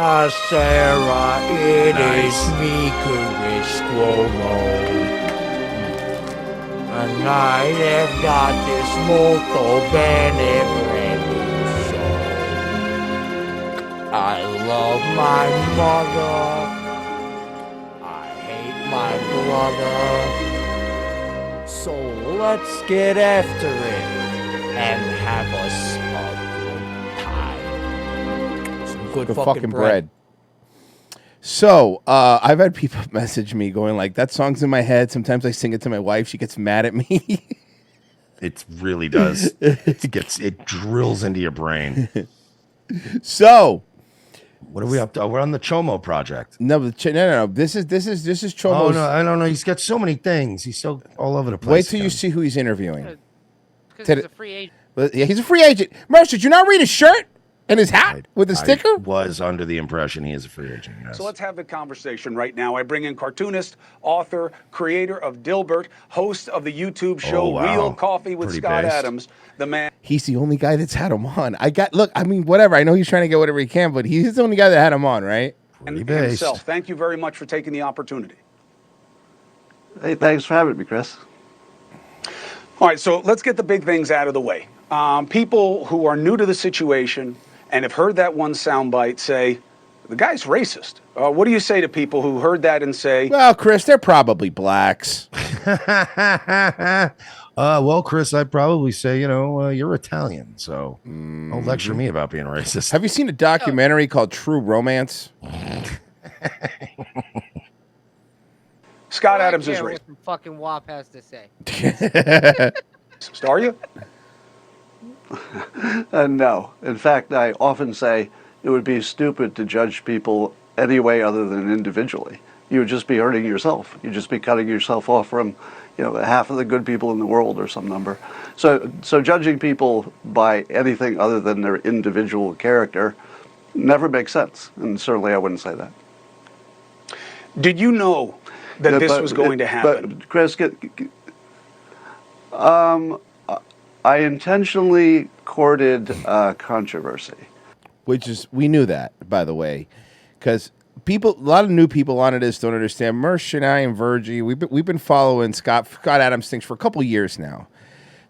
Buonasera, it is me, Cuomo. And I have got this molto bene brand new song. I love my mother. I hate my brother. So let's get after it and have us a good time. Good fucking bread. So, I've had people message me going like, that song's in my head. Sometimes I sing it to my wife. She gets mad at me. It really does. It drills into your brain. So, what are we up to? We're on the Cuomo project. No. This is Cuomo's. Oh, no, I don't know. He's got so many things. He's so all over the place. Wait till you see who he's interviewing. Because he's a free agent. Yeah, he's a free agent. Merce, did you not read his shirt and his hat with the sticker? I was under the impression he is a free agent. Yes. So let's have the conversation right now. I bring in cartoonist, author, creator of Dilbert, host of the YouTube show Real Coffee with Scott Adams, the man. He's the only guy that's had him on. Whatever. I know he's trying to get whatever he can, but he's the only guy that had him on, right? And himself. Thank you very much for taking the opportunity. Hey, thanks for having me, Chris. All right, so let's get the big things out of the way. People who are new to the situation and have heard that one soundbite say, the guy's racist. What do you say to people who heard that and say, well, Chris, they're probably blacks. Well, Chris, I'd probably say, you're Italian, so don't lecture me about being racist. Have you seen a documentary called True Romance? Scott Adams is racist? What the fucking WAP has to say. Are you? No. In fact, I often say it would be stupid to judge people any way other than individually. You would just be hurting yourself. You'd just be cutting yourself off from, half of the good people in the world or some number. So judging people by anything other than their individual character never makes sense. And certainly I wouldn't say that. Did you know that this was going to happen? But Chris, I intentionally courted controversy. We knew that, by the way, because a lot of new people on this don't understand. Mersh and I and Virgie, we've been following Scott Adams things for a couple years now.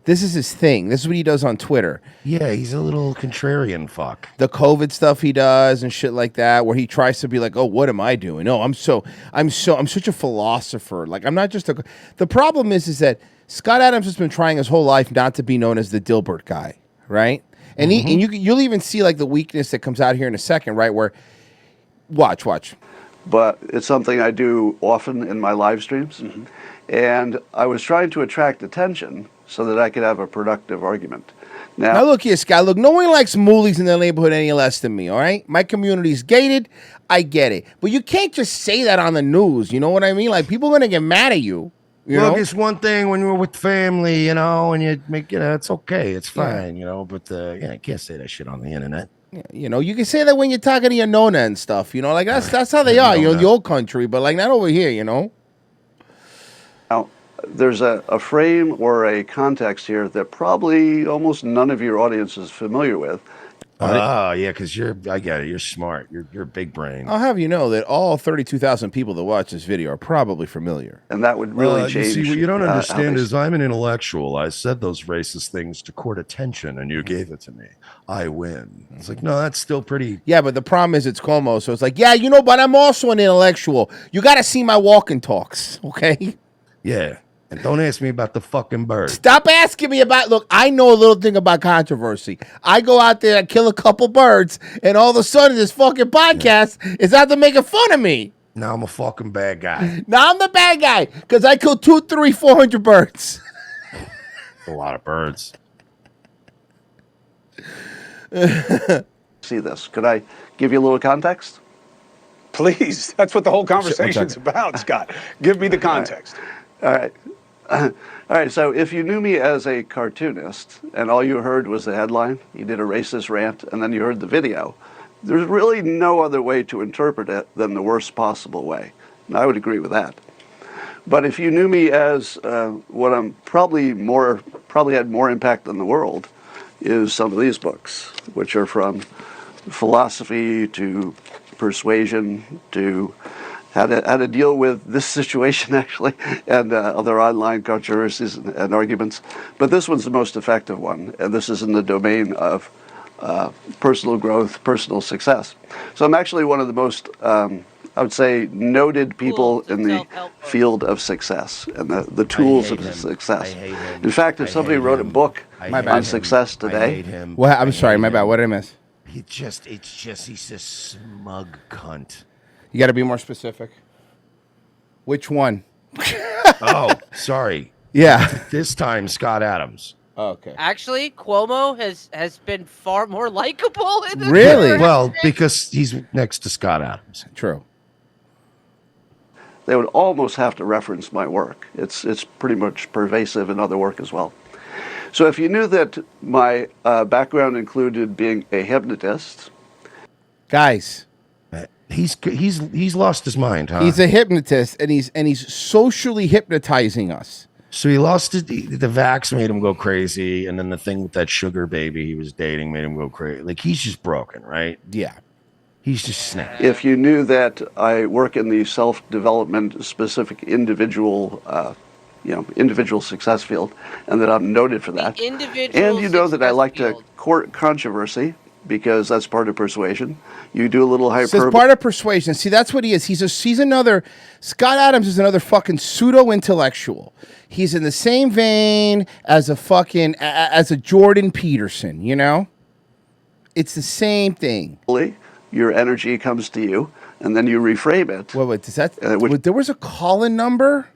This is his thing. This is what he does on Twitter. Yeah, he's a little contrarian fuck. The COVID stuff he does and shit like that, where he tries to be like, "Oh, what am I doing? No, I'm such a philosopher. Like, I'm not just a." The problem is that Scott Adams has been trying his whole life not to be known as the Dilbert guy, right? And you'll even see like the weakness that comes out here in a second, right? Where watch. But it's something I do often in my live streams, and I was trying to attract attention so that I could have a productive argument. Now look here, Scott. Look, no one likes moolies in their neighborhood any less than me, all right? My community's gated. I get it. But you can't just say that on the news. You know what I mean? Like, people are going to get mad at you. Look, it's one thing when you're with family, and you make, it's okay. It's fine, but I can't say that shit on the internet. Yeah, you can say that when you're talking to your nona and stuff, like that's how they are, in the old country, but like not over here, Now, there's a frame or a context here that probably almost none of your audience is familiar with. Oh, yeah, because I get it. You're smart. You're big brain. I'll have you know that all 32,000 people that watch this video are probably familiar. And that would really change. You see, what you don't understand is I'm an intellectual. I said those racist things to court attention, and you gave it to me. I win. It's like, no, that's still pretty. Yeah, but the problem is it's Cuomo, so it's like, yeah, but I'm also an intellectual. You got to see my walk and talks, okay? Yeah. And don't ask me about the fucking bird. Stop asking me about. Look, I know a little thing about controversy. I go out there and kill a couple birds, and all of a sudden, this fucking podcast is out there making fun of me. Now I'm a fucking bad guy. Now I'm the bad guy because I killed 200, 300, 400 birds. A lot of birds. See this? Could I give you a little context? Please. That's what the whole conversation's about, Scott. Give me the context. All right. All right, so if you knew me as a cartoonist and all you heard was the headline, you did a racist rant, and then you heard the video, there's really no other way to interpret it than the worst possible way. And I would agree with that. But if you knew me as what I'm probably had more impact on the world is some of these books, which are from philosophy to Persuasion to how to deal with this situation actually, and other online controversies and arguments. But this one's the most effective one, and this is in the domain of personal growth, personal success. So I'm actually one of the most, I would say, noted people in the field of success and the tools of success. In fact, if somebody wrote a book on success today, well, I'm sorry, my bad. What did I miss? He's a smug cunt. You got to be more specific. Which one? Oh, sorry. Yeah. This time, Scott Adams. Oh, okay. Actually, Cuomo has been far more likable in the Really? Well, because he's next to Scott Adams. True. they would almost have to reference my work. It's pretty much pervasive in other work as well. So if you knew that my background included being a hypnotist, guys, he's lost his mind, huh? he's a hypnotist, and he's socially hypnotizing us. So he lost the vax made him go crazy, and then the thing with that sugar baby he was dating made him go crazy. Like, he's just broken, right? Yeah. He's just snapped. if you knew that I work in the self-development specific individual success field, and that I'm noted for that, and you know that I like to court controversy because that's part of persuasion. You do a little hyperbole. So it's part of persuasion. See, that's what he is. He's another. Scott Adams is another fucking pseudo-intellectual. He's in the same vein as a Jordan Peterson. You know, it's the same thing. Your energy comes to you, and then you reframe it. Wait, does that? There was a call-in number.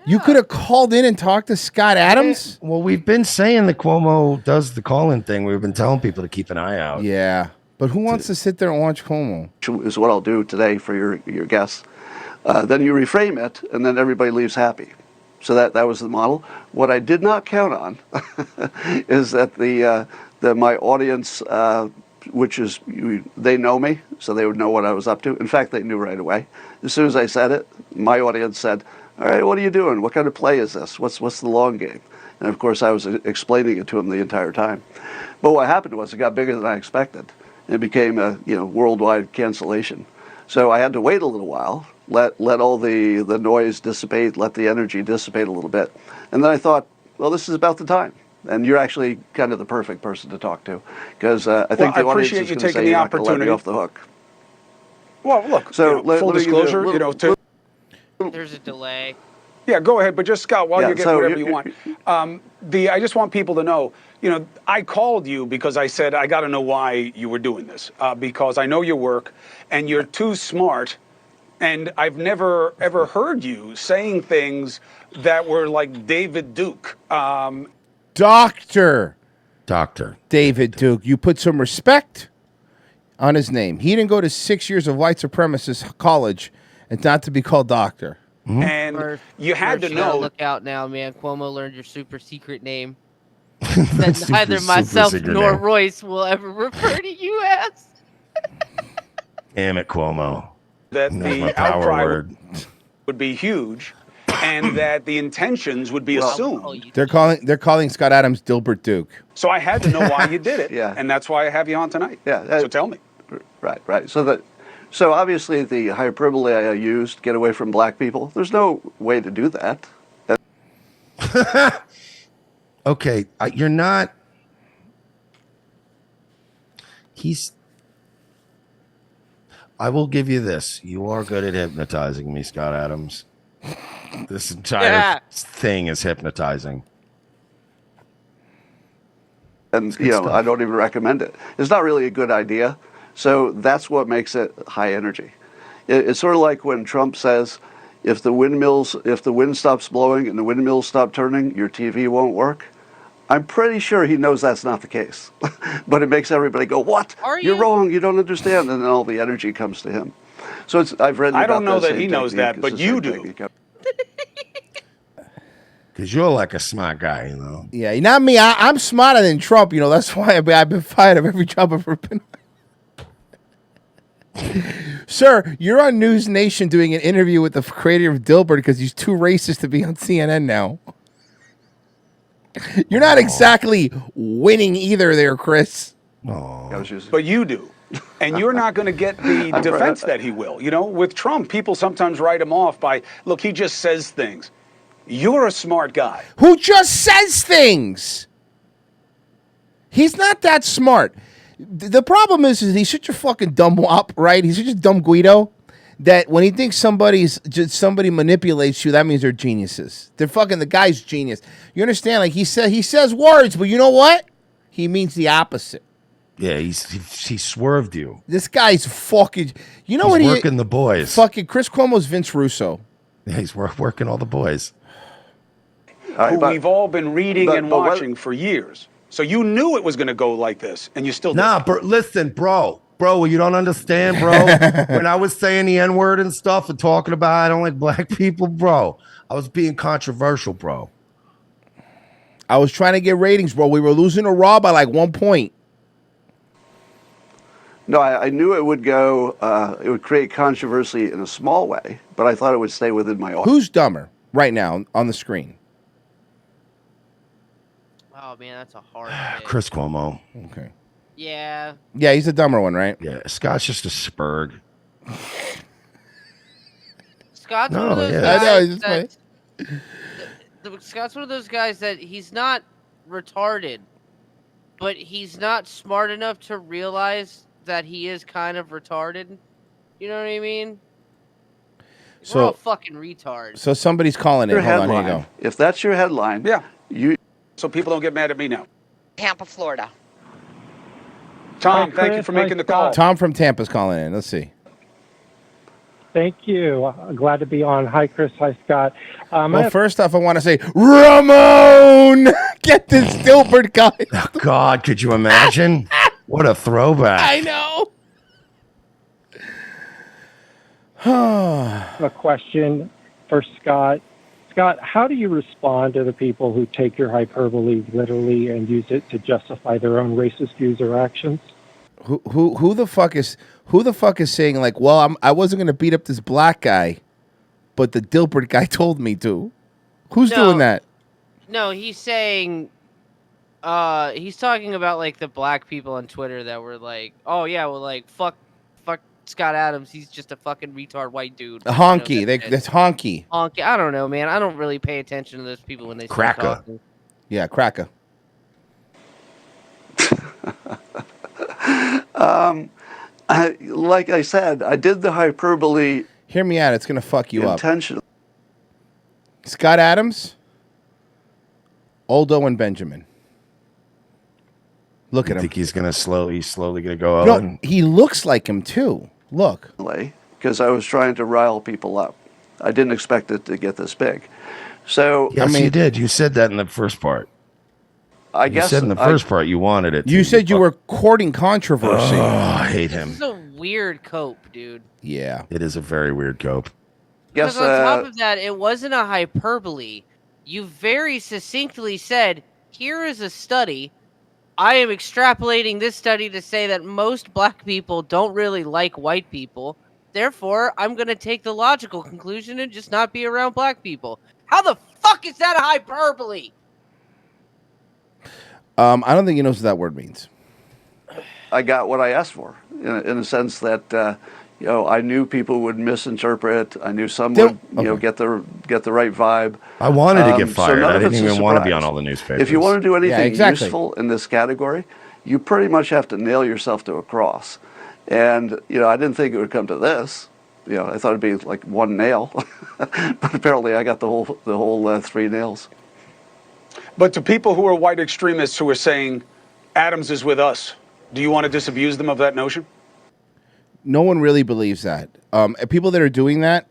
You could have called in and talked to Scott Adams? Well, we've been saying that Cuomo does the call-in thing. We've been telling people to keep an eye out. Yeah. But who wants to sit there and watch Cuomo? Is what I'll do today for your guests. Then you reframe it, and then everybody leaves happy. So that was the model. What I did not count on is that my audience, which is, they know me, so they would know what I was up to. In fact, they knew right away. As soon as I said it, my audience said, all right, what are you doing? What kind of play is this? What's the long game? And of course, I was explaining it to them the entire time. But what happened was it got bigger than I expected. It became a worldwide cancellation. So I had to wait a little while, let all the noise dissipate, let the energy dissipate a little bit. And then I thought, well, this is about the time. And you're actually kind of the perfect person to talk to, because I think the audience is going to say you're not going to let me off the hook. Well, look, so full disclosure, there's a delay. Yeah, go ahead. But just, Scott, while you're getting whatever you want, I just want people to know, I called you because I said, I got to know why you were doing this, because I know your work and you're too smart. And I've never, ever heard you saying things that were like David Duke. Doctor David Duke. You put some respect on his name. He didn't go to 6 years of white supremacist college and not to be called doctor. Mm-hmm. And you had to know. Look out now, man. Cuomo learned your super secret name. That neither myself nor Royce will ever refer to you as. Damn it, Cuomo. That That's my the power outcry word. would be huge, and that the intentions would be assumed. They're calling Scott Adams Dilbert Duke. So I had to know why you did it, Yeah. and that's why I have you on tonight. Yeah. So tell me. Right. So obviously the hyperbole I used, get away from black people, there's no way to do that. Okay, you're not. I will give you this. You are good at hypnotizing me, Scott Adams. This entire thing is hypnotizing. And, I don't even recommend it. It's not really a good idea. So that's what makes it high energy. It's sort of like when Trump says, if the wind stops blowing and the windmills stop turning, your TV won't work. I'm pretty sure he knows that's not the case. But it makes everybody go, what? You're wrong. You don't understand. And then all the energy comes to him. So I've read I don't know that he knows that, but you do. Because you're like a smart guy, Yeah, not me. I'm smarter than Trump. That's why I've been fired of every job I've ever been on. Sir, you're on News Nation doing an interview with the creator of Dilbert because he's too racist to be on CNN now. You're not exactly winning either there, Chris. Oh. But you do. And you're not going to get the defense that he will. You know, with Trump, people sometimes write him off by, look, he just says things. You're a smart guy. Who just says things? He's not that smart. The problem is he's such a fucking dumb wop, right? He's such a dumb Guido that when he thinks somebody manipulates you, that means they're geniuses. They're fucking, the guy's genius. You understand? Like he says words, but you know what? He means the opposite. Yeah, he swerved you. This guy's fucking. You know he's what? He's working the boys. Fucking Chris Cuomo's Vince Russo. Yeah, he's working all the boys. Who we've all been reading and watching for years. So you knew it was going to go like this, and you still did. Listen, bro, you don't understand, bro. When I was saying the N-word and stuff and talking about I don't like black people, bro, I was being controversial, bro. I was trying to get ratings, bro. We were losing to Raw by like 1 point. No, I knew it would go. It would create controversy in a small way, but I thought it would stay within my audience. Who's dumber right now on the screen? Oh man, that's a hard pick. Chris Cuomo. Okay. Yeah. Yeah, he's the dumber one, right? Yeah, Scott's just a spurg. Scott's one of those guys Scott's one of those guys that he's not retarded, but he's not smart enough to realize that he is kind of retarded. You know what I mean? We're all fucking retards. So somebody's calling it. Hold on, here you go. If that's your headline, so people don't get mad at me now. Tampa, Florida. Tom, thank you for making the call. Tom from Tampa's calling in. Let's see. Thank you. I'm glad to be on. Hi, Chris. Hi, Scott. Well, first off, I want to say, Ramon! Get this Dilbert guy. Oh, God, could you imagine? What a throwback. I know. A question for Scott. Scott, how do you respond to the people who take your hyperbole literally and use it to justify their own racist views or actions? Who the fuck is saying like, well, I wasn't gonna beat up this black guy, but the Dilbert guy told me to. Who's doing that? No, he's saying, he's talking about like the black people on Twitter that were like, oh yeah, well like fuck Scott Adams, he's just a fucking retard white dude. A honky, you know, that's honky. Honky, I don't know, man. I don't really pay attention to those people when they start talking. Yeah, cracker. Like I said, I did the hyperbole. Hear me out. It's gonna fuck you up. Intentionally. Scott Adams, Aldo, and Benjamin. Look at him. Think he's slowly gonna go No, on? he looks like him too. Look. Because I was trying to rile people up. I didn't expect it to get this big. So Yes, you did. You said that in the first part. I guess you said in the first part you wanted it. You said you were courting controversy. Oh, I hate him. This is a weird cope, dude. Yeah. It is a very weird cope. Because on top of that, it wasn't a hyperbole. You very succinctly said, here is a study. I am extrapolating this study to say that most black people don't really like white people. Therefore, I'm going to take the logical conclusion and just not be around black people. How the fuck is that a hyperbole? I don't think he knows what that word means. I got what I asked for, in the sense that I knew people would misinterpret. I knew some would get the right vibe. I wanted to get so fired. none I of didn't it's a even want to be surprise. on all the newspapers. If you want to do anything exactly. useful in this category, you pretty much have to nail yourself to a cross. And I didn't think it would come to this. I thought it'd be like one nail, but apparently I got the whole 3 nails. But to people who are white extremists who are saying Adams is with us, do you want to disabuse them of that notion? No one really believes that. People that are doing that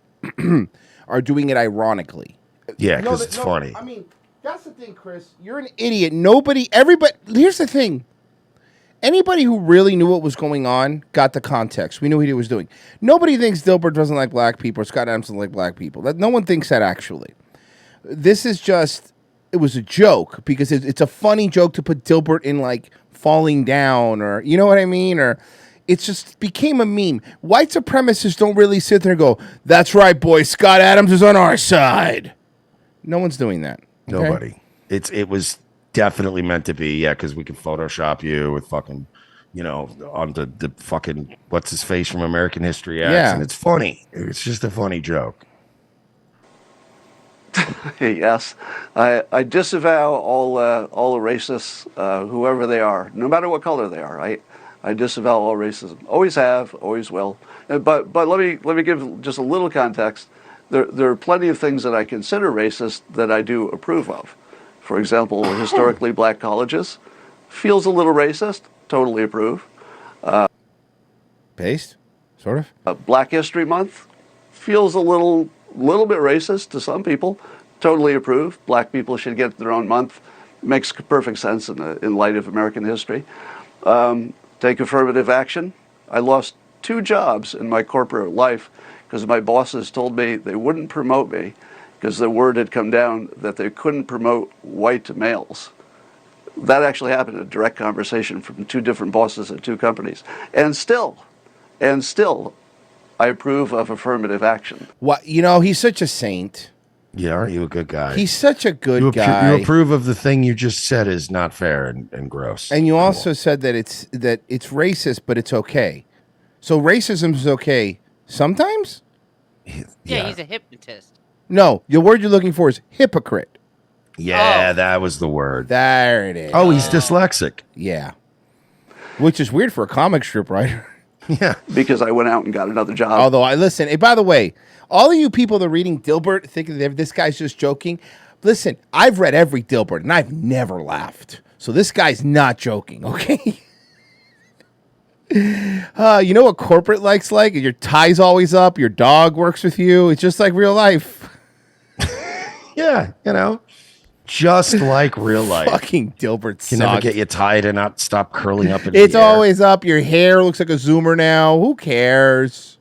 are doing it ironically. Yeah, because it's funny. I mean, that's the thing, Chris. You're an idiot. Everybody. Here's the thing. Anybody who really knew what was going on got the context. We knew what he was doing. Nobody thinks Dilbert doesn't like black people or Scott Adams doesn't like black people. No one thinks that, actually. This is just... It was a joke because it's a funny joke to put Dilbert in like falling down or you know what I mean? Or it's just became a meme. White supremacists don't really sit there and go, that's right, boys, Scott Adams is on our side. No one's doing that. Okay? Nobody. It was definitely meant to be, because we can Photoshop you with fucking on the fucking what's his face from American History X, Yeah. and it's funny. It's just a funny joke. Yes, I disavow all the racists, whoever they are, no matter what color they are. I disavow all racism. Always have, always will. But let me give just a little context. There are plenty of things that I consider racist that I do approve of. For example, historically black colleges feels a little racist. Totally approve. Based, sort of. Black History Month feels a little bit racist to some people. Totally approve. Black people should get their own month. Makes perfect sense in light of American history. Take affirmative action. I lost 2 jobs in my corporate life because my bosses told me they wouldn't promote me because the word had come down that they couldn't promote white males. That actually happened, a direct conversation from 2 different bosses at 2 companies. And still, I approve of affirmative action. What, he's such a saint. Yeah, aren't you a good guy? He's such a good guy. You approve of the thing you just said is not fair and gross. And you also said that it's racist, but it's okay. So racism is okay sometimes? Yeah, he's a hypnotist. No, the word you're looking for is hypocrite. Yeah, that was the word. There it is. Oh, he's dyslexic. Yeah. Which is weird for a comic strip writer. Yeah. Because I went out and got another job. Although listen, hey, by the way, all of you people that are reading Dilbert thinking that this guy's just joking, listen, I've read every Dilbert and I've never laughed. So this guy's not joking, okay? You know what corporate life's like? Your tie's always up, your dog works with you. It's just like real life. Yeah, just like real life. Fucking Dilbert sucks. Can never get you tied and not stop curling up in It's the air. always up. Your hair looks like a zoomer now. Who cares?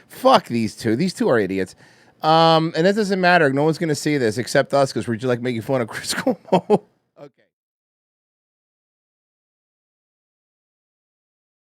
Fuck these two. These two are idiots. And that doesn't matter. No one's going to see this except us because we're just like making fun of Chris Cuomo.